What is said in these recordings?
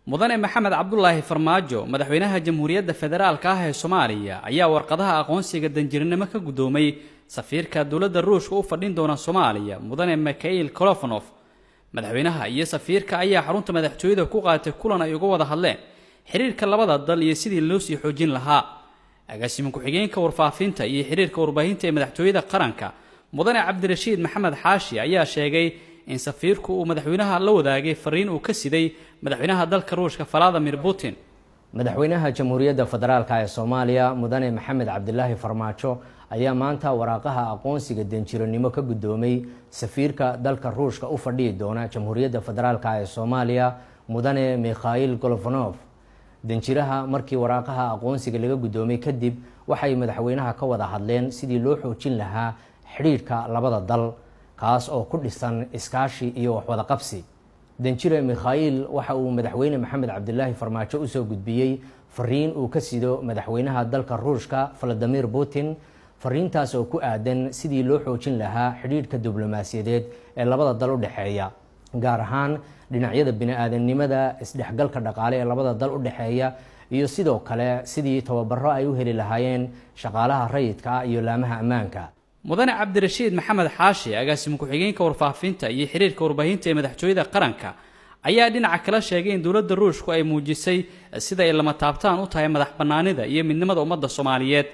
mudane maxamed cabdullaahi farmaajo madaxweynaha jamhuuriyadda federaalka ah ee Soomaaliya ayaa warqadaha aqoonsiga danjirinimo ka gudoomay safiirka dawladda Ruushka u fadhin doona Soomaaliya mudane Mikhail Kolofanov. madaxweynaha iyo safiirka ayaa xarunta madaxtooyada ku qaatay kulan ay uga wada hadleen xiriirka labada dal iyo sidii loo sii xoojin lahaa. agaasimin ku-xigeenka warfaafinta iyo xiriirka warbaahinta ee madaxtooyada qaranka mudane cabdirashiid maxamed xaashi ayaa sheegay in safiirku uu madaxweynaha la wadaagay fariin uu ka siday madaxweynaha dalka Ruushka Vladimir Putin. madaxweynaha jamhuuriyadda federaalka ee Soomaaliya mudane maxamed cabdullaahi farmaajo ayaa maanta waraaqaha aqoonsiga danjiranimo ka gudoomay safiirka dalka Ruushka u fadhiyi doona jamhuuriyadda federaalka ee Soomaaliya mudane Mikhail Kolofanov. danjiraha markii waraaqaha aqoonsiga laga gudoomay kadib waxay madaxweynaha ka wada hadleen sidii loo xoojin lahaa xiriirka labada dal kaas oo ku dhisan iskaashi iyo waxwada qabsi. danjire Mikhail waxa uu madaxweyne maxamed cabdullaahi farmaajo u soo gudbiyay fariin uu ka sido madaxweynaha dalka Ruushka Vladimir Putin. fariintaas oo ku aadan sidii loo xoojin lahaa xiriirka diblomaasiyadeed ee labada dal u dhaxeeya, gaar ahaan dhinacyada bini'aadanimada, isdhexgalka dhaqaale ee labada dal u dhaxeeya iyo sidoo kale sidii tababaro ay u heli lahaayeen shaqaalaha rayidka ah iyo laamaha ammaanka. mudane cabdirashiid maxamed xaashi agaasimin ku-xigeenka warfaafinta iyo xiriirka warbaahinta ee madaxtooyada qaranka ayaa dhinaca kala sheegay in dawladda Ruushku ay muujisay sida ay lama taabtaan u tahay madax bannaanida iyo midnimada ummadda Soomaaliyeed.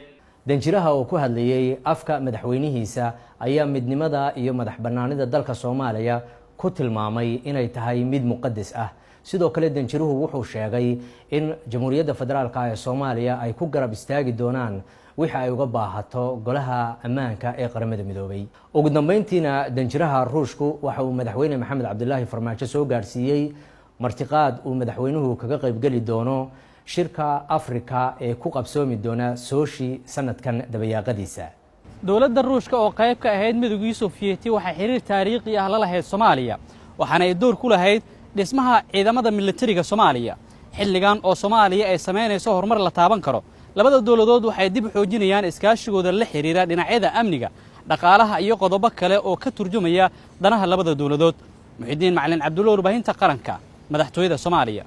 danjiraha oo ku hadlayay afka madaxweynihiisa ayaa midnimada iyo madax bannaanida dalka Soomaaliya ku tilmaamay inay tahay mid muqadas ah. sidoo kale danjiruhu wuxuu sheegay in jamhuuriyadda federaalka ee Soomaaliya ay ku garab istaagi doonaan wixii ay uga baahato golaha ammaanka ee qaramada midoobay. ugu dambeyntiina danjiraha Ruushku waxa uu madaxweyne maxamed cabdullaahi farmaajo soo gaarsiiyay martiqaad uu madaxweynuhu kaga qaybgeli doono shirka Afrika ee ku qabsoomi doona Sochi sanadkan dabayaaqadiisa. dawladda Ruushka oo qayb ka ahayd midowgii Sofiyeeti waxay xiriir taariikhi ah la lahayd Soomaaliya, waxaana ay door ku lahayd dhismaha ciidamada militariga Soomaaliya. xilligan oo Soomaaliya ay sameynayso horumar la taaban karo, labada dawladood waxay dib u xoojinayaan iskaashigooda la xiriira dhinacyada amniga, dhaqaalaha iyo qodobo kale oo ka turjumaya danaha labada dawladood. Muxidiin Macalin Cabdulla, warbaahinta qaranka, madaxtooyada Soomaaliya.